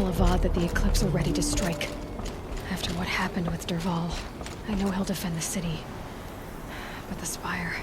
tell Avad that the Eclipse are ready to strike. After what happened with Derval, I know he'll defend the city. But the Spire...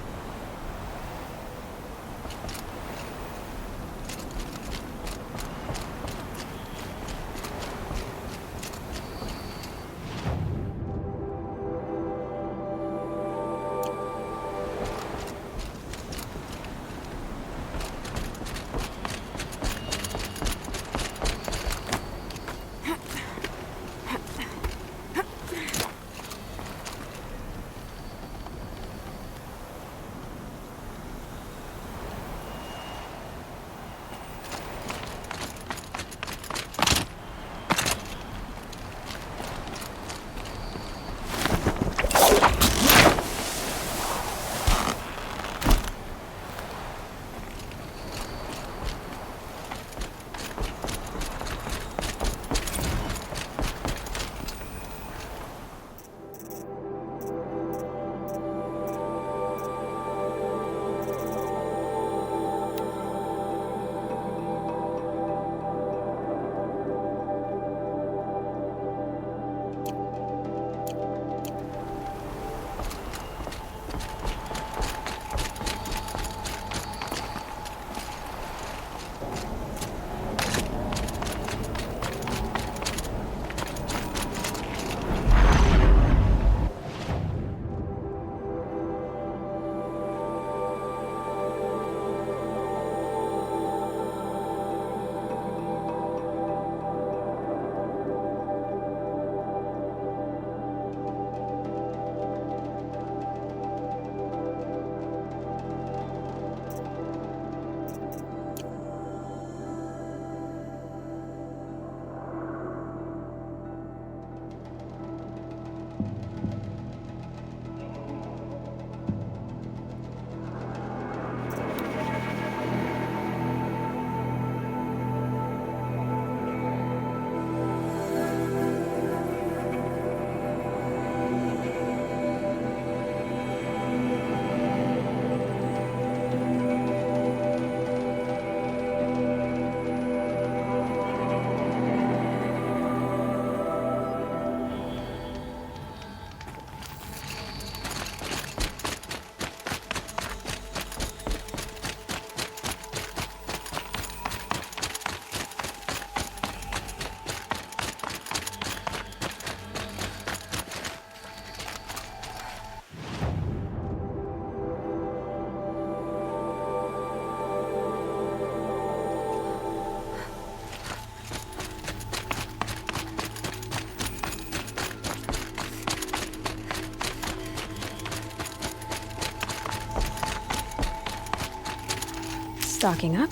Stocking up.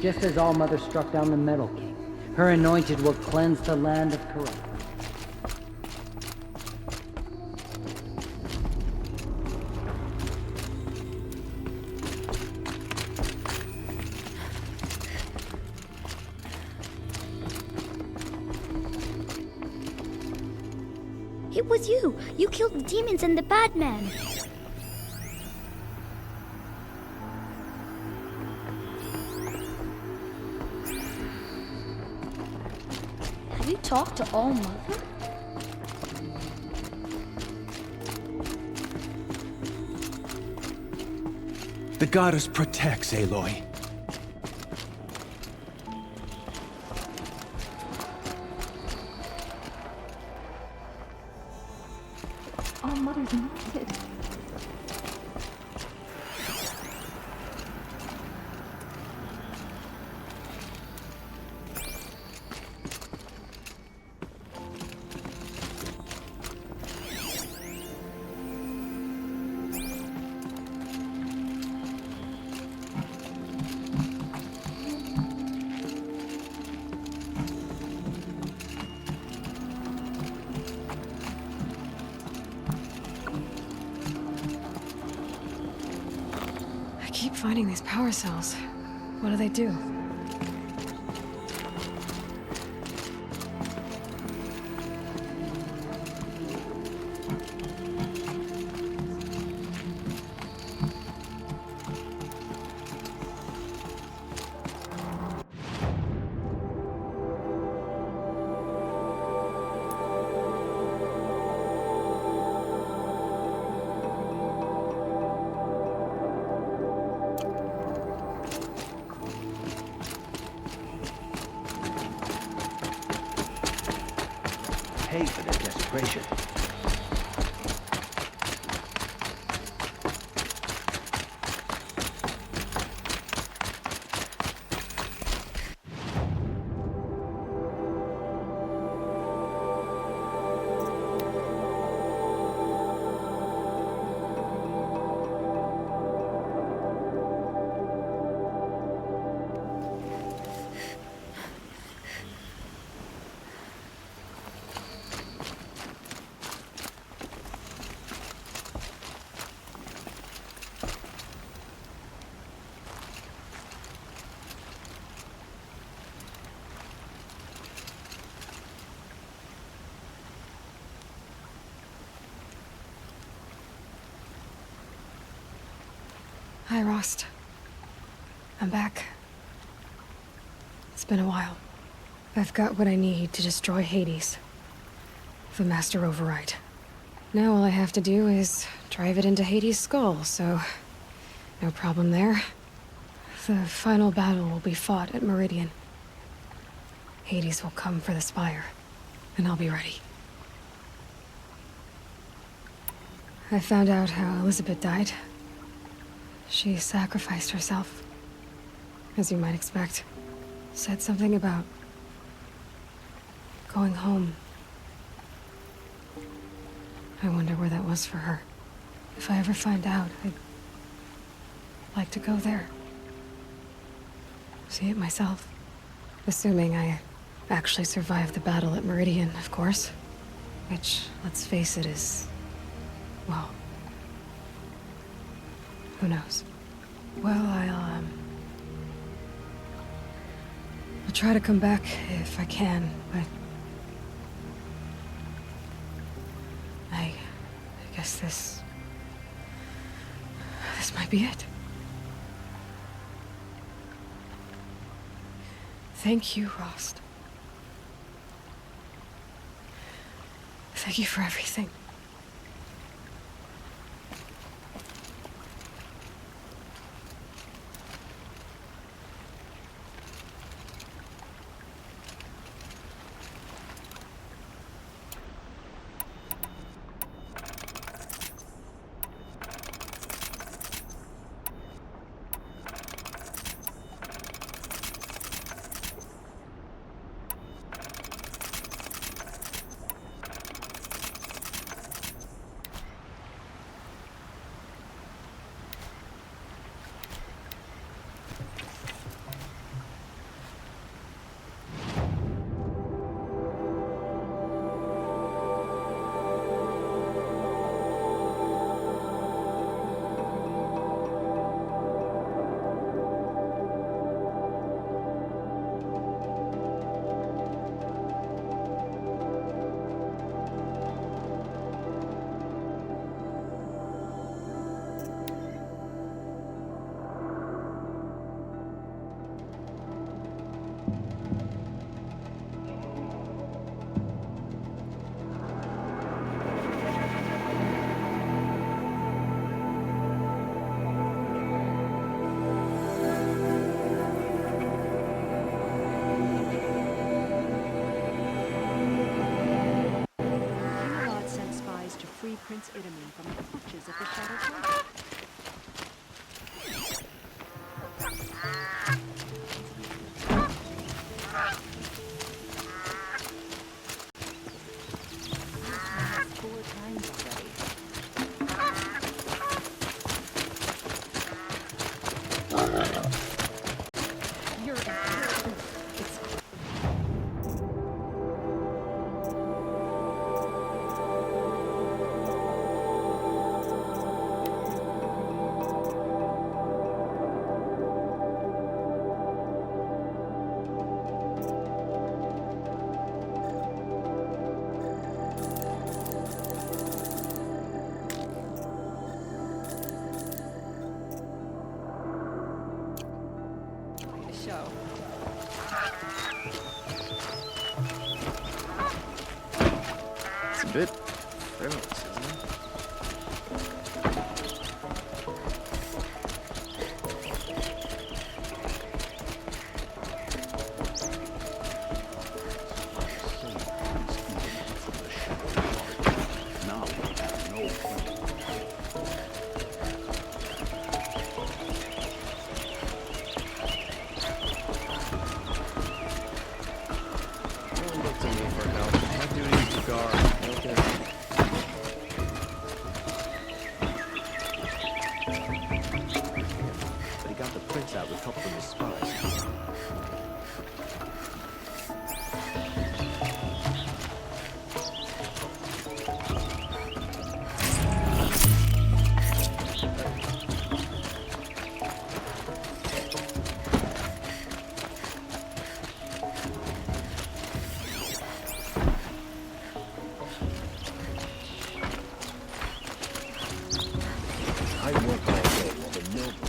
Just as All-Mother struck down the Metal King, her anointed will cleanse the land of corruption. It was you! You killed the demons and the bad man! Have you talked to All-Mother? The goddess protects, Aloy. All Mother's anointed. I keep finding these power cells. What do they do? Pay for their desperation. Hi, Rost. I'm back. It's been a while. I've got what I need to destroy Hades. The Master Override. Now all I have to do is drive it into Hades' skull, so no problem there. The final battle will be fought at Meridian. Hades will come for the Spire, and I'll be ready. I found out how Elizabeth died. She sacrificed herself, as you might expect. Said something about going home. I wonder where that was for her. If I ever find out, I'd like to go there. See it myself. Assuming I actually survived the battle at Meridian, of course. Which, let's face it, is... well... who knows? Well, I'll try to come back if I can, but... I guess this might be it. Thank you, Rost. Thank you for everything. free Prince Itamin from the clutches of the Shadow Tiger. It's a bit frivolous, isn't it? Now we have no plan. Don't look to me for help. My duty is to guard. Okay. But he got the prince out with help from his spies. I work all day while the noble.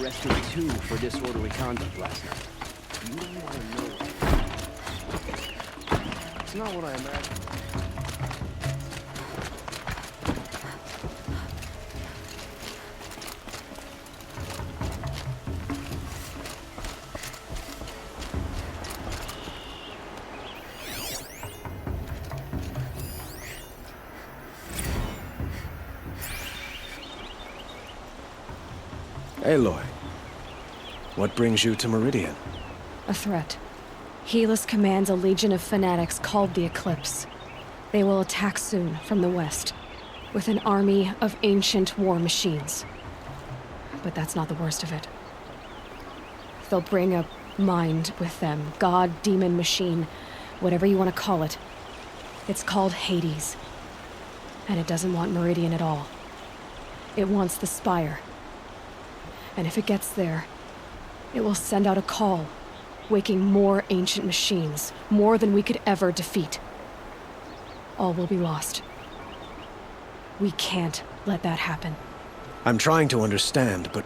Arrested 2 for disorderly conduct last night. You don't want to know. It's not what I imagined. Aloy, what brings you to Meridian? A threat. Helis commands a legion of fanatics called the Eclipse. They will attack soon from the west, with an army of ancient war machines. But that's not the worst of it. They'll bring a mind with them, god, demon, machine, whatever you want to call it. It's called Hades. And it doesn't want Meridian at all. It wants the Spire. And if it gets there, it will send out a call, waking more ancient machines, more than we could ever defeat. All will be lost. We can't let that happen. I'm trying to understand, but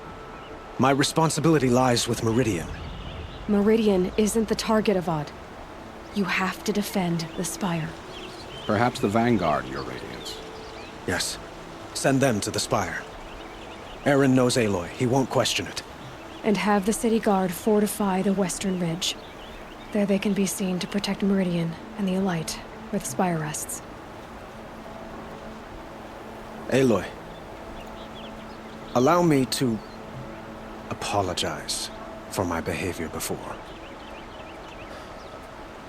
my responsibility lies with Meridian. Meridian isn't the target, Avad. You have to defend the Spire. Perhaps the Vanguard, Your Radiance. Yes. Send them to the Spire. Aaron knows Aloy. He won't question it. And have the city guard fortify the western ridge. There they can be seen to protect Meridian and the Elite, where the Spire rests. Aloy, allow me to apologize for my behavior before.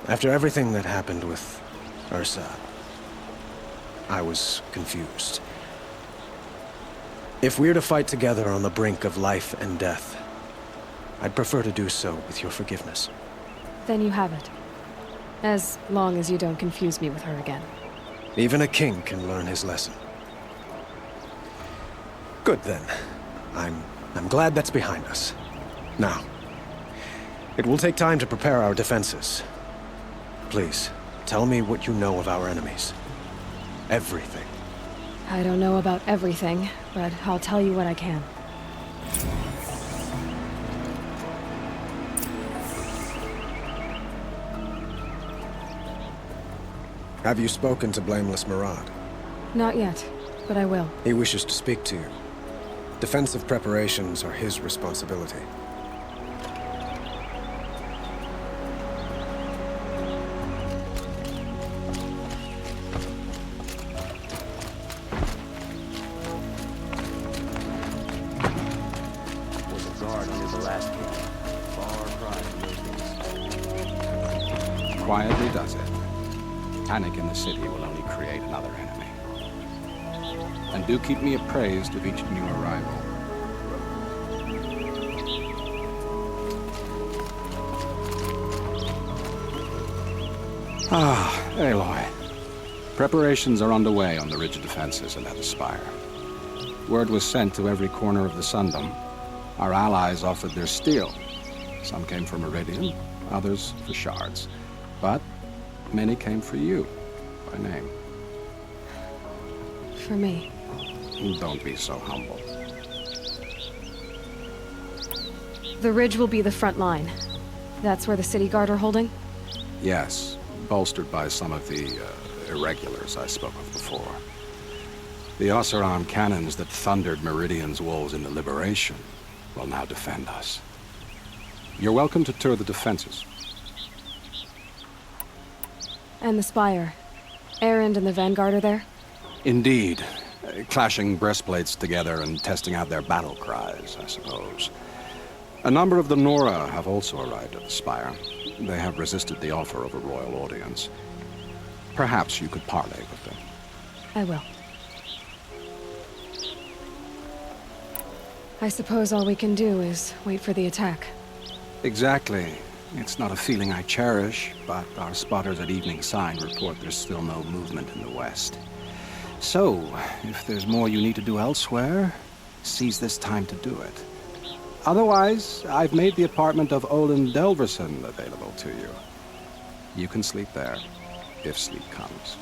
After everything that happened with Ursa, I was confused. If we're to fight together on the brink of life and death, I'd prefer to do so with your forgiveness. Then you have it. As long as you don't confuse me with her again. Even a king can learn his lesson. Good then. I'm glad that's behind us. Now, it will take time to prepare our defenses. Please, tell me what you know of our enemies. Everything. I don't know about everything, but I'll tell you what I can. Have you spoken to Blameless Murad? Not yet, but I will. He wishes to speak to you. Defensive preparations are his responsibility. Was a guard under the last king. Far cry from those days. Quietly does it. Panic in the city will only create another enemy. And do keep me appraised of each new arrival. Aloy. Preparations are underway on the ridge defenses and at the spire. Word was sent to every corner of the Sundom. Our allies offered their steel. Some came for Meridian, others for shards. But many came for you, by name. For me. Don't be so humble. The ridge will be the front line. That's where the city guard are holding? Yes, bolstered by some of the irregulars I spoke of before. The Oseram cannons that thundered Meridian's walls in the Liberation will now defend us. You're welcome to tour the defenses. And the spire. Erend and the Vanguard are there? Indeed. Clashing breastplates together and testing out their battle cries, I suppose. A number of the Nora have also arrived at the spire. They have resisted the offer of a royal audience. Perhaps you could parley with them. I will. I suppose all we can do is wait for the attack. Exactly. It's not a feeling I cherish, but our spotters at Evening Sign report there's still no movement in the west. So, if there's more you need to do elsewhere, seize this time to do it. Otherwise, I've made the apartment of Olin Delverson available to you. You can sleep there, if sleep comes.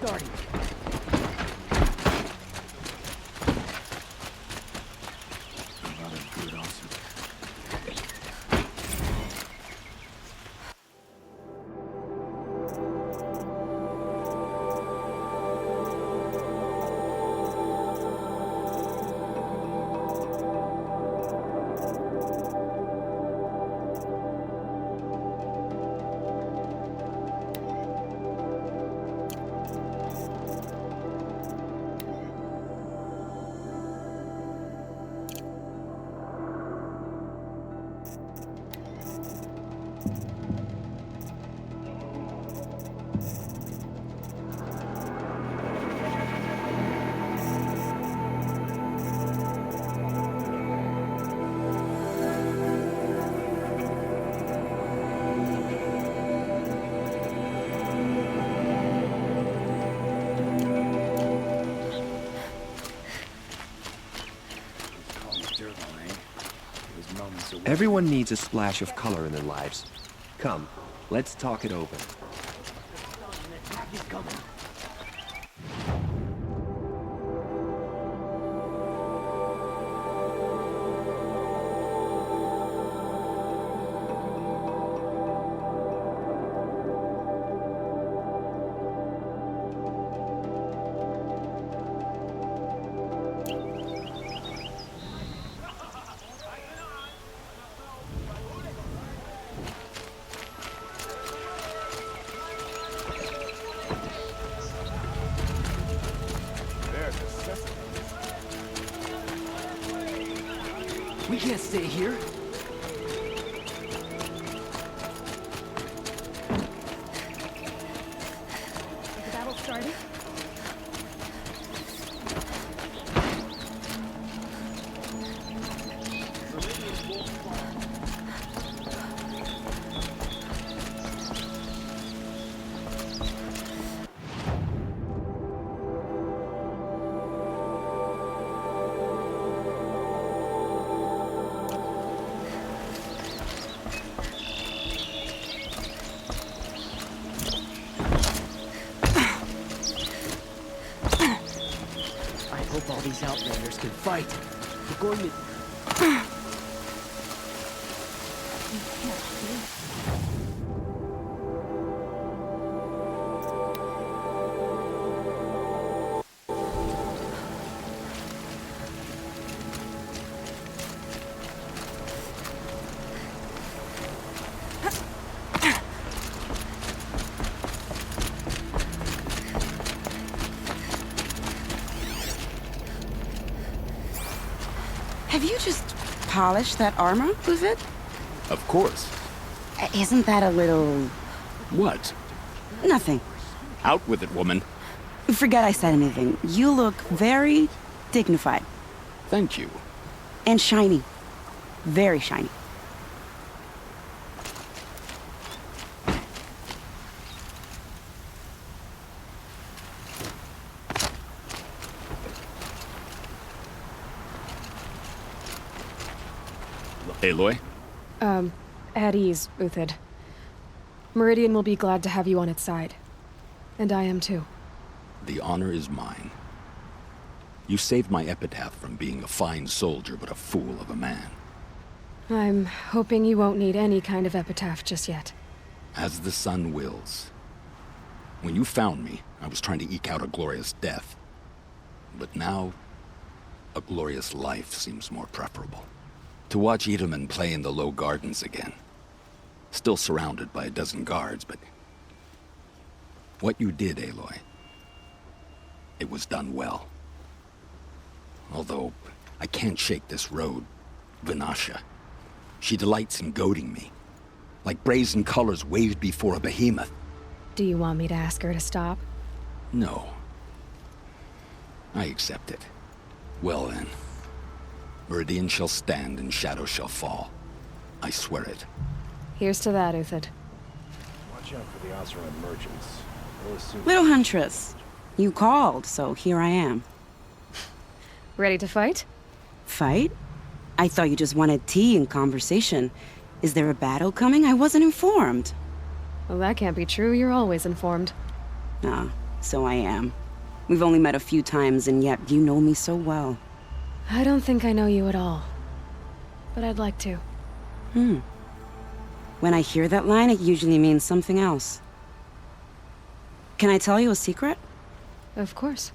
Starting. Everyone needs a splash of color in their lives. Come, let's talk it open. We can't stay here. Is the battle started? I hope all these Outlanders can fight. We're going to... Have you just polished that armor with it? Of course. Isn't that a little... What? Nothing. Out with it, woman. Forget I said anything. You look very dignified. Thank you. And shiny. Very shiny. Aloy? At ease, Uthid. Meridian will be glad to have you on its side. And I am too. The honor is mine. You saved my epitaph from being a fine soldier but a fool of a man. I'm hoping you won't need any kind of epitaph just yet. As the sun wills. When you found me, I was trying to eke out a glorious death. But now, a glorious life seems more preferable. To watch Edelman play in the low gardens again. Still surrounded by a dozen guards, but... what you did, Aloy, it was done well. Although, I can't shake this road, Vanasha. She delights in goading me. Like brazen colors waved before a behemoth. Do you want me to ask her to stop? No. I accept it. Well then. Meridian shall stand and shadow shall fall. I swear it. Here's to that, Uthid. Watch out for the Oseram merchants. We'll assume... Little Huntress, you called, so here I am. Ready to fight? Fight? I thought you just wanted tea and conversation. Is there a battle coming? I wasn't informed. Well, that can't be true. You're always informed. Ah, so I am. We've only met a few times, and yet you know me so well. I don't think I know you at all. But I'd like to. When I hear that line, it usually means something else. Can I tell you a secret? Of course.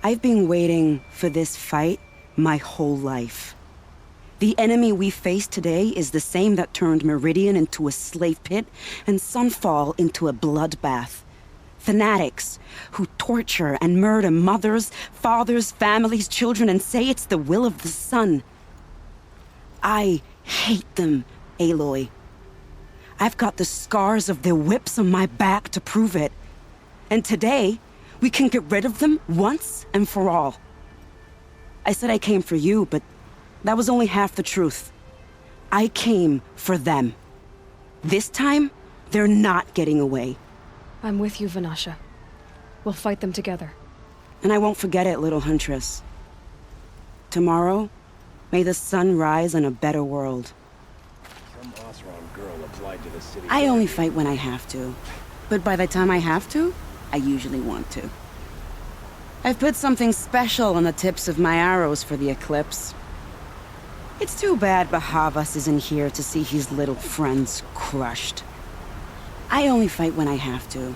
I've been waiting for this fight my whole life. The enemy we face today is the same that turned Meridian into a slave pit and Sunfall into a bloodbath. Fanatics who torture and murder mothers, fathers, families, children, and say it's the will of the sun. I hate them, Aloy. I've got the scars of their whips on my back to prove it. And today, we can get rid of them once and for all. I said I came for you, but that was only half the truth. I came for them. This time, they're not getting away. I'm with you, Vanasha. We'll fight them together. And I won't forget it, little Huntress. Tomorrow, may the sun rise on a better world. Some Oseram girl applied to the city... I only fight when I have to. But by the time I have to, I usually want to. I've put something special on the tips of my arrows for the eclipse. It's too bad Bahavas isn't here to see his little friends crushed. I only fight when I have to.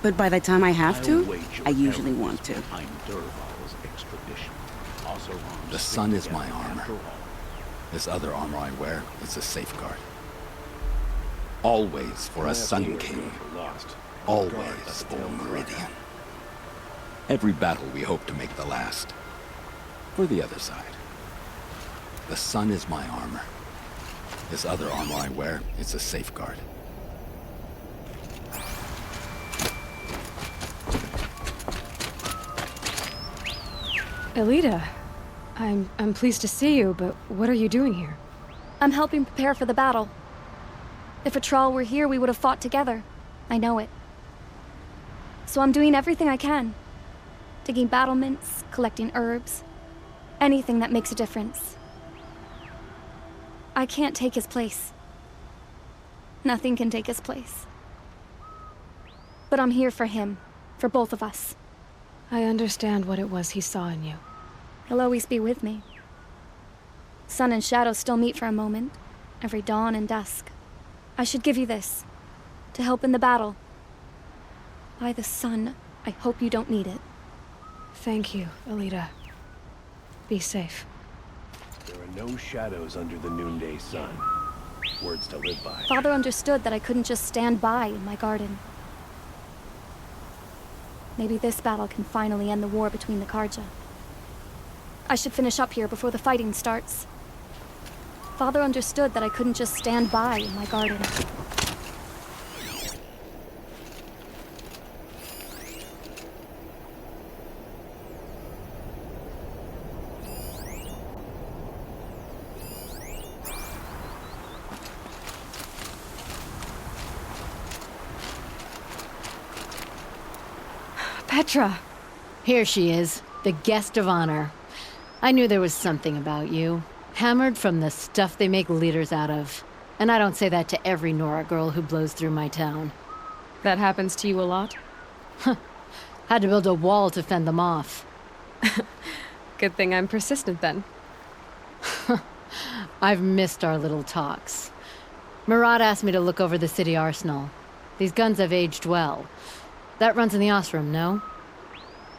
But by the time I have to, I usually want to. The sun is my armor. This other armor I wear is a safeguard. Always for a Sun King. Always for Meridian. Every battle we hope to make the last. For the other side. The sun is my armor. This other armor I wear is a safeguard. Elita, I'm pleased to see you, but what are you doing here? I'm helping prepare for the battle. If Atral were here, we would have fought together. I know it. So I'm doing everything I can. Digging battlements, collecting herbs. Anything that makes a difference. I can't take his place. Nothing can take his place. But I'm here for him. For both of us. I understand what it was he saw in you. He'll always be with me. Sun and shadow still meet for a moment, every dawn and dusk. I should give you this, to help in the battle. By the sun, I hope you don't need it. Thank you, Alita. Be safe. There are no shadows under the noonday sun. Words to live by. Father understood that I couldn't just stand by in my garden. Maybe this battle can finally end the war between the Karja. I should finish up here before the fighting starts. Father understood that I couldn't just stand by in my garden. Petra! Here she is, the guest of honor. I knew there was something about you. Hammered from the stuff they make leaders out of. And I don't say that to every Nora girl who blows through my town. That happens to you a lot? Had to build a wall to fend them off. Good thing I'm persistent then. I've missed our little talks. Murad asked me to look over the city arsenal. These guns have aged well. That runs in the Osram, no?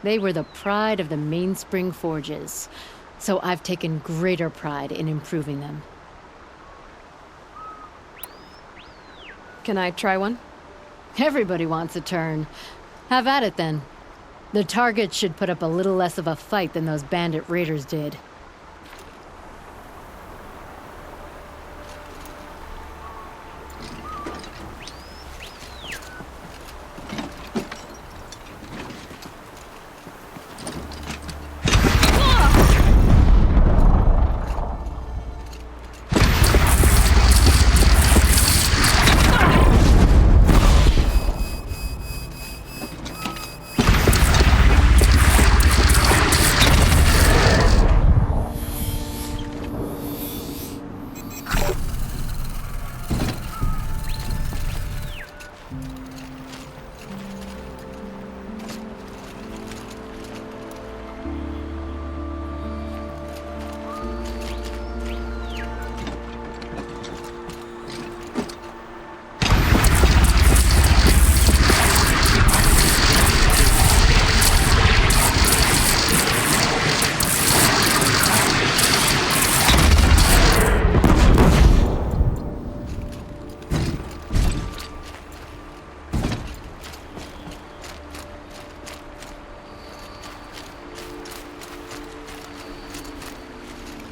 They were the pride of the Mainspring Forges, so I've taken greater pride in improving them. Can I try one? Everybody wants a turn. Have at it then. The target should put up a little less of a fight than those bandit raiders did.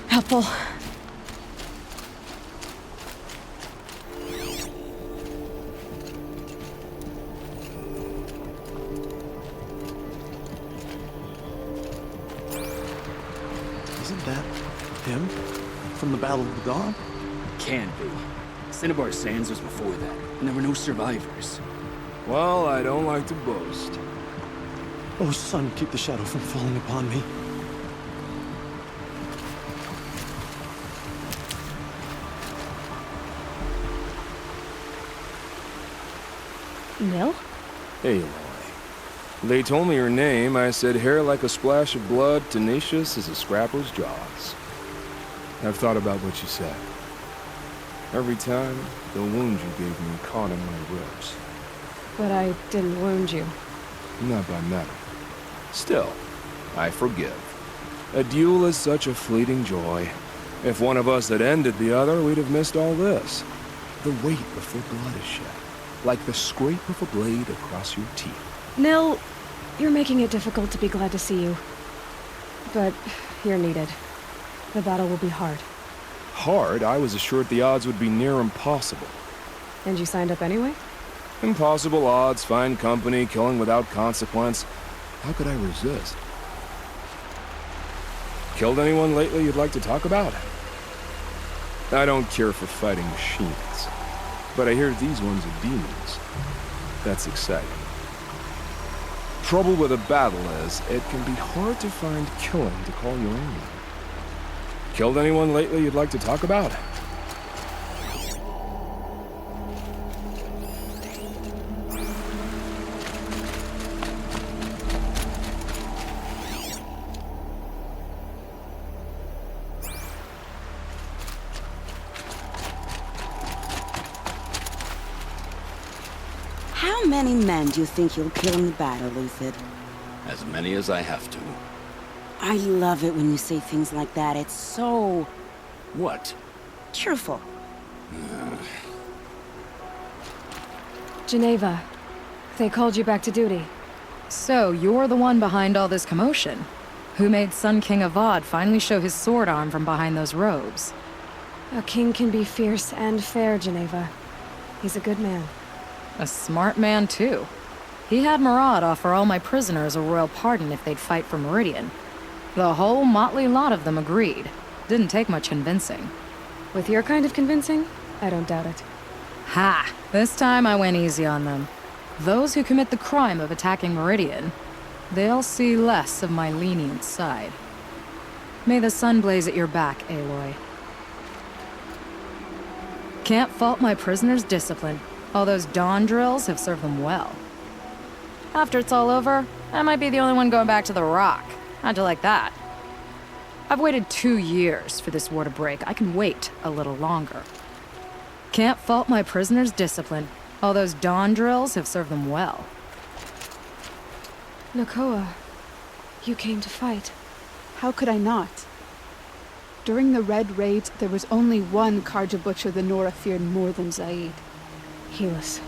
Helpful. Isn't that him? From the Battle of the Dawn? Can't be. Cinnabar Sands was before that, and there were no survivors. Well, I don't like to boast. Oh, sun, keep the shadow from falling upon me. Nil? Aloy. They told me her name. I said hair like a splash of blood, tenacious as a scrapper's jaws. I've thought about what you said. Every time, the wound you gave me caught in my ribs. But I didn't wound you. Not by metal. Still, I forgive. A duel is such a fleeting joy. If one of us had ended the other, we'd have missed all this. The weight before blood is shed. Like the scrape of a blade across your teeth. Nil, you're making it difficult to be glad to see you. But you're needed. The battle will be hard. Hard? I was assured the odds would be near impossible. And you signed up anyway? Impossible odds, fine company, killing without consequence. How could I resist? Killed anyone lately you'd like to talk about? I don't care for fighting machines. But I hear these ones are demons. That's exciting. Trouble with a battle is, it can be hard to find killing to call your own. Killed anyone lately you'd like to talk about? How many men do you think you'll kill in the battle, Luthid? As many as I have to. I love it when you say things like that. It's so... What? cheerful. Geneva, they called you back to duty. So, you're the one behind all this commotion? Who made Sun King Avad finally show his sword arm from behind those robes? A king can be fierce and fair, Geneva. He's a good man. A smart man, too. He had Murad offer all my prisoners a royal pardon if they'd fight for Meridian. The whole motley lot of them agreed. Didn't take much convincing. With your kind of convincing, I don't doubt it. Ha! This time I went easy on them. Those who commit the crime of attacking Meridian, they'll see less of my lenient side. May the sun blaze at your back, Aloy. Can't fault my prisoners' discipline. All those dawn drills have served them well. After it's all over, I might be the only one going back to the Rock. How'd you like that? I've waited 2 years for this war to break. I can wait a little longer. Can't fault my prisoners' discipline. All those dawn drills have served them well. Nakoa, you came to fight. How could I not? During the Red Raids, there was only one Karja butcher the Nora feared more than Zaid. Helis.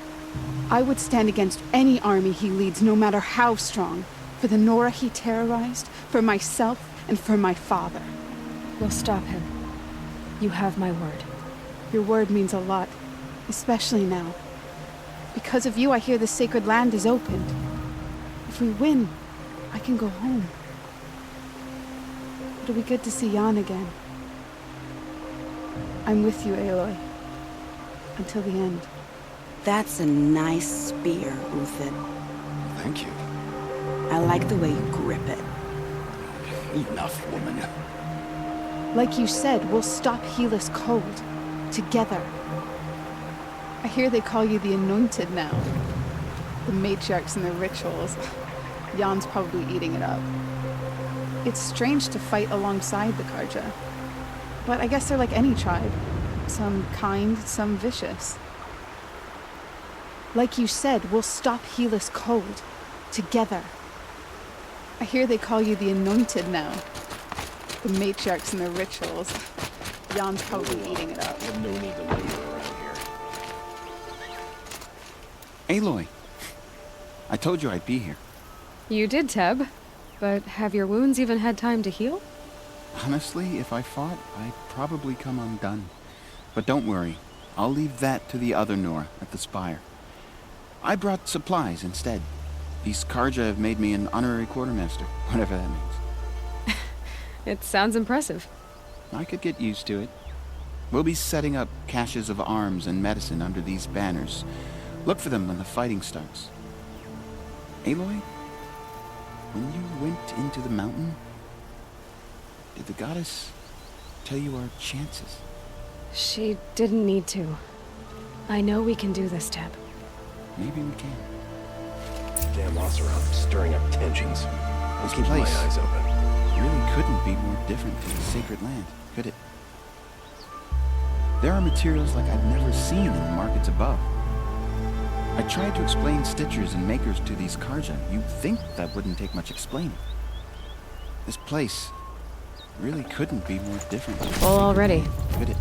I would stand against any army he leads, no matter how strong. For the Nora he terrorized, for myself, and for my father. We'll stop him. You have my word. Your word means a lot, especially now. Because of you, I hear the sacred land is opened. If we win, I can go home. It'll be good to see Jan again. I'm with you, Aloy. Until the end. That's a nice spear, Uthid. Thank you. I like the way you grip it. Enough, woman. Like you said, we'll stop Helis cold. Together. I hear they call you the Anointed now. The matriarchs and their rituals. Jan's probably eating it up. It's strange to fight alongside the Karja. But I guess they're like any tribe. Some kind, some vicious. Like you said, we'll stop Helis cold. Together. I hear they call you the Anointed now. The matriarchs and their rituals. Jan's probably eating it up. No need to linger around here. Aloy. I told you I'd be here. You did, Teb. But have your wounds even had time to heal? Honestly, if I fought, I'd probably come undone. But don't worry. I'll leave that to the other Nora at the Spire. I brought supplies instead. These Karja have made me an honorary quartermaster, whatever that means. It sounds impressive. I could get used to it. We'll be setting up caches of arms and medicine under these banners. Look for them when the fighting starts. Aloy, when you went into the mountain, did the goddess tell you our chances? She didn't need to. I know we can do this, Teb. Maybe we can. Damn Oseram, stirring up tensions. I'm This keeping my place eyes open. really couldn't be more different from the sacred land, could it? There are materials like I've never seen in the markets above. I tried to explain stitchers and makers to these Karja. You'd think that wouldn't take much explaining. This place really couldn't be more different. Well, already. Could it?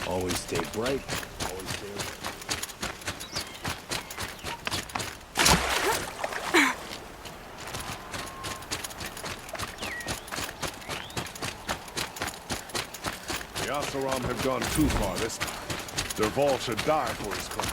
Always stay bright. Always stay alert. The Oseram have gone too far this time. Dervahl should die for his crime.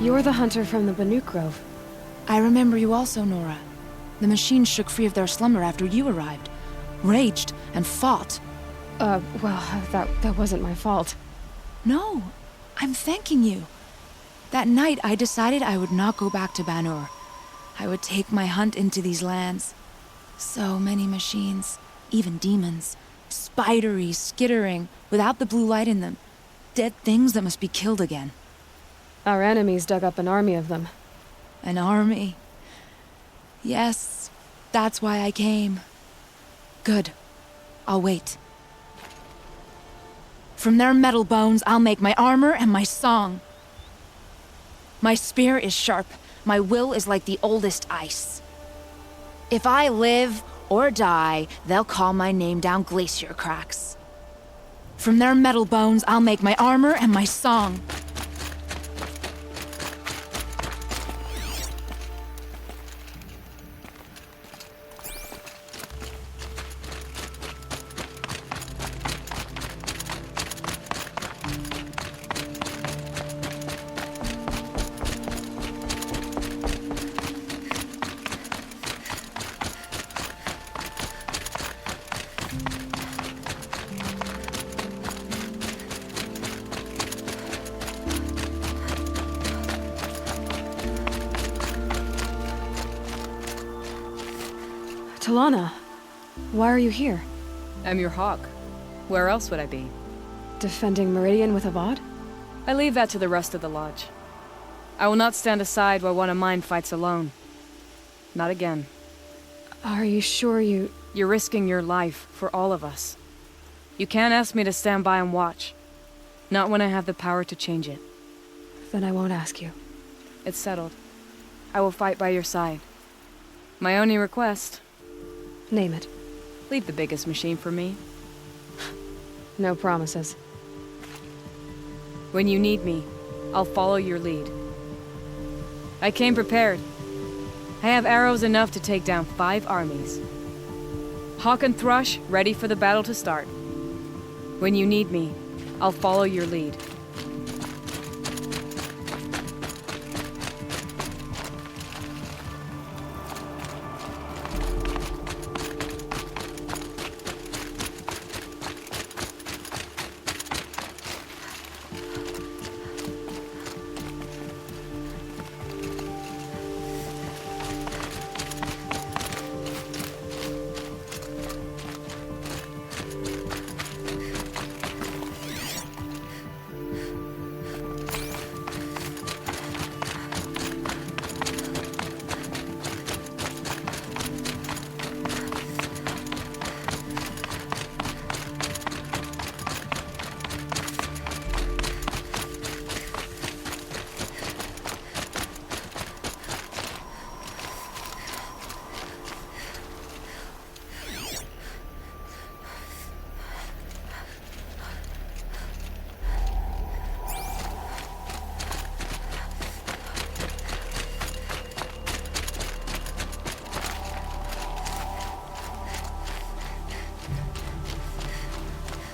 You're the hunter from the Banuk Grove. I remember you also, Nora. The machines shook free of their slumber after you arrived. Raged and fought. Well, that wasn't my fault. No, I'm thanking you. That night, I decided I would not go back to Banur. I would take my hunt into these lands. So many machines, even demons. Spidery, skittering, without the blue light in them. Dead things that must be killed again. Our enemies dug up an army of them. An army? Yes, that's why I came. Good. I'll wait. From their metal bones, I'll make my armor and my song. My spear is sharp. My will is like the oldest ice. If I live or die, they'll call my name down glacier cracks. From their metal bones, I'll make my armor and my song. Talana, why are you here? I'm your hawk. Where else would I be? Defending Meridian with Avad? I leave that to the rest of the Lodge. I will not stand aside while one of mine fights alone. Not again. Are you sure you... You're risking your life for all of us. You can't ask me to stand by and watch. Not when I have the power to change it. Then I won't ask you. It's settled. I will fight by your side. My only request... Name it. Leave the biggest machine for me. No promises. When you need me, I'll follow your lead. I came prepared. I have arrows enough to take down 5 armies. Hawk and Thrush ready for the battle to start. When you need me, I'll follow your lead.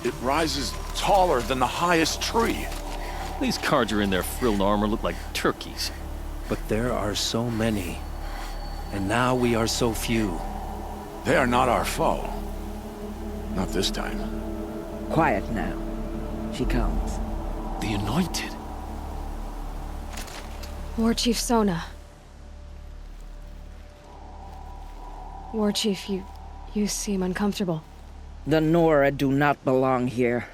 It rises taller than the highest tree. These Carja in their frilled armor look like turkeys. But there are so many. And now we are so few. They are not our foe. Not this time. Quiet now. She comes. The Anointed. War Chief Sona. War Chief, you seem uncomfortable. The Nora do not belong here.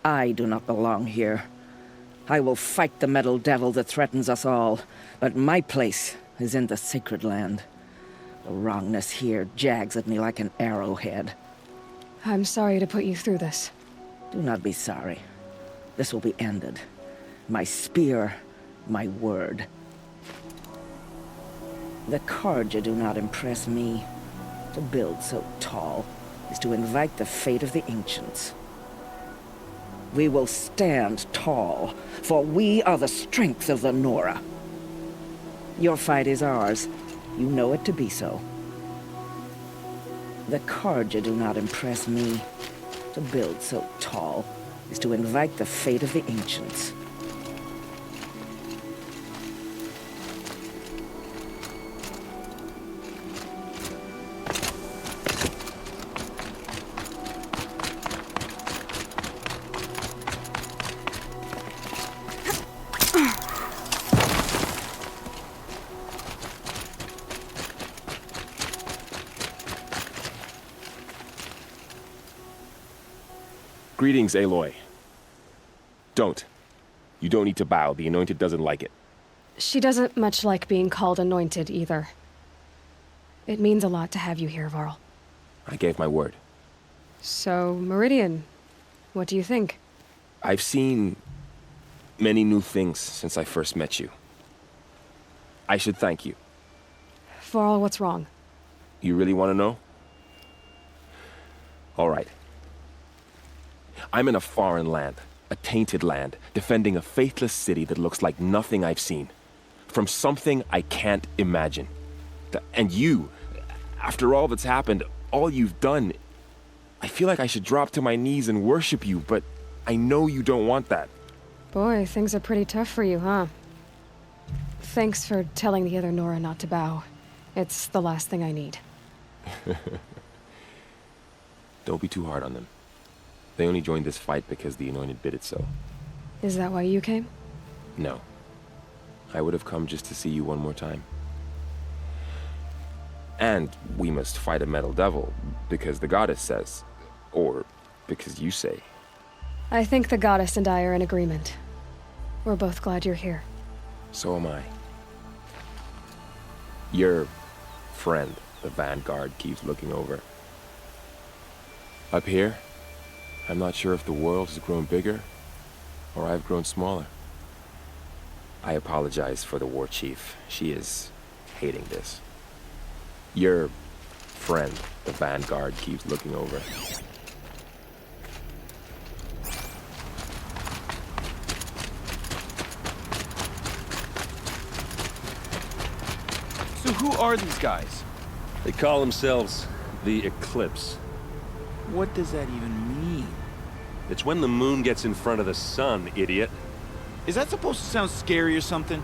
I do not belong here. I will fight the metal devil that threatens us all, but my place is in the sacred land. The wrongness here jags at me like an arrowhead. I'm sorry to put you through this. Do not be sorry. This will be ended. My spear, my word. The Carja do not impress me. To build so tall is to invite the fate of the ancients. We will stand tall, for we are the strength of the Nora. Your fight is ours. You know it to be so. The Carja do not impress me. To build so tall is to invite the fate of the ancients. Greetings, Aloy. Don't. You don't need to bow. The Anointed doesn't like it. She doesn't much like being called anointed either. It means a lot to have you here, Varl. I gave my word. So, Meridian, what do you think? I've seen many new things since I first met you. I should thank you. Varl, what's wrong? You really want to know? All right. I'm in a foreign land, a tainted land, defending a faithless city that looks like nothing I've seen. From something I can't imagine. And you, after all that's happened, all you've done, I feel like I should drop to my knees and worship you, but I know you don't want that. Boy, things are pretty tough for you, huh? Thanks for telling the other Nora not to bow. It's the last thing I need. Don't be too hard on them. They only joined this fight because the Anointed bid it so. Is that why you came? No. I would have come just to see you one more time. And we must fight a metal devil, because the goddess says. Or because you say. I think the goddess and I are in agreement. We're both glad you're here. So am I. Your friend, the Vanguard, keeps looking over. Up here, I'm not sure if the world has grown bigger, or I've grown smaller. I apologize for the war chief. She is hating this. Your friend, the Vanguard, keeps looking over. So who are these guys? They call themselves the Eclipse. What does that even mean? It's when the moon gets in front of the sun, idiot. Is that supposed to sound scary or something?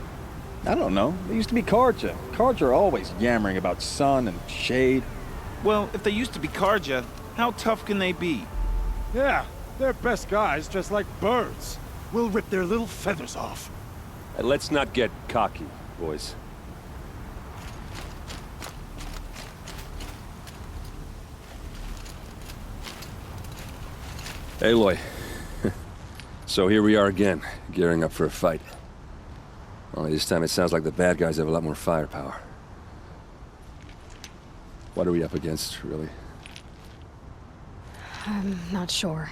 I don't know. They used to be Karja. Karja are always yammering about sun and shade. Well, if they used to be Karja, how tough can they be? Yeah, they're best guys dressed like birds. We'll rip their little feathers off. And let's not get cocky, boys. Aloy. So here we are again, gearing up for a fight. Only this time it sounds like the bad guys have a lot more firepower. What are we up against, really? I'm not sure.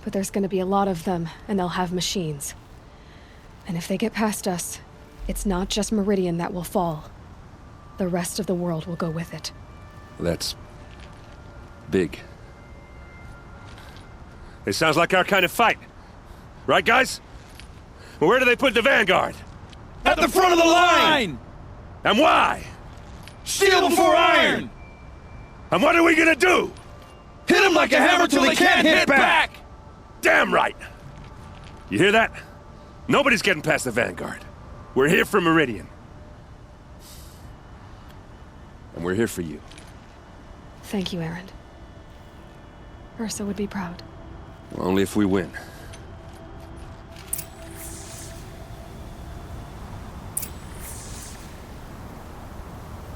But there's gonna be a lot of them, and they'll have machines. And if they get past us, it's not just Meridian that will fall. The rest of the world will go with it. That's big. It sounds like our kind of fight. Right, guys? Where do they put the Vanguard? At the front of the line! And why? Steel before iron! And what are we gonna do? Hit them like a hammer till they can't hit back! Damn right! You hear that? Nobody's getting past the Vanguard. We're here for Meridian. And we're here for you. Thank you, Erend. Ursa would be proud. Only if we win.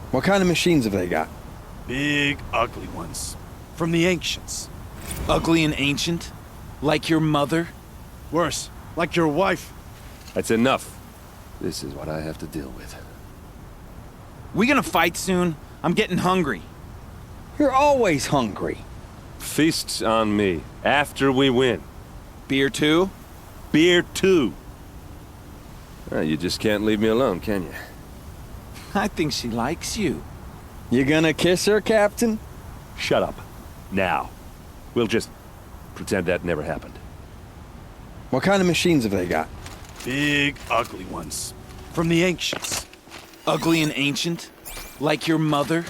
What kind of machines have they got? Big, ugly ones. From the ancients. Ugly and ancient? Like your mother? Worse, like your wife. That's enough. This is what I have to deal with. We gonna fight soon? I'm getting hungry. You're always hungry. Feasts on me, after we win. Beer too? Beer too. You just can't leave me alone, can you? I think she likes you. You gonna kiss her, Captain? Shut up. Now. We'll just pretend that never happened. What kind of machines have they got? Big, ugly ones. From the ancients. Ugly and ancient? Like your mother?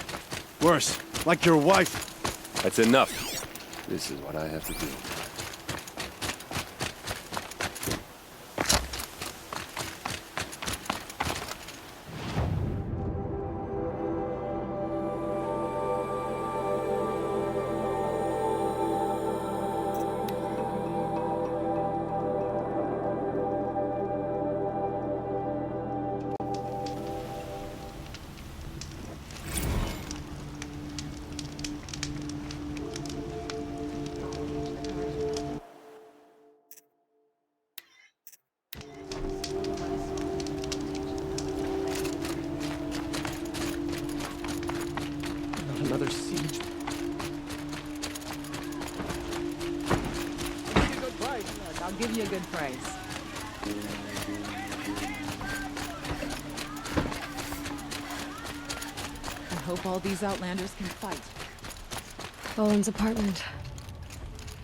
Worse, like your wife. That's enough. This is what I have to do. Another siege. I'll give you a good price. I hope all these Outlanders can fight. Boland's apartment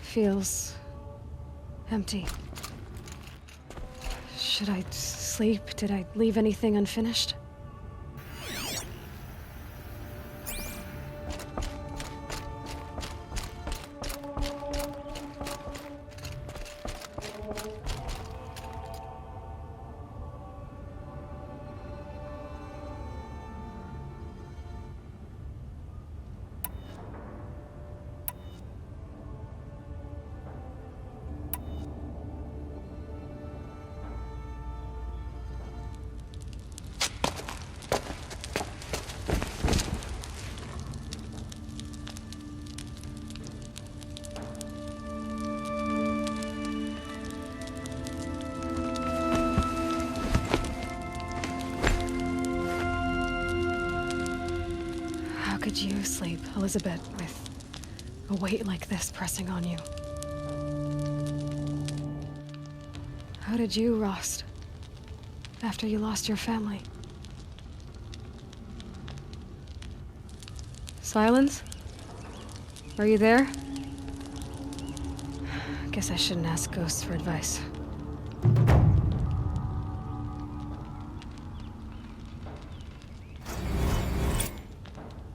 feels empty. Should I sleep? Did I leave anything unfinished? How could you sleep, Elizabeth, with a weight like this pressing on you? How did you, Rost, after you lost your family? Silence? Are you there? Guess I shouldn't ask ghosts for advice.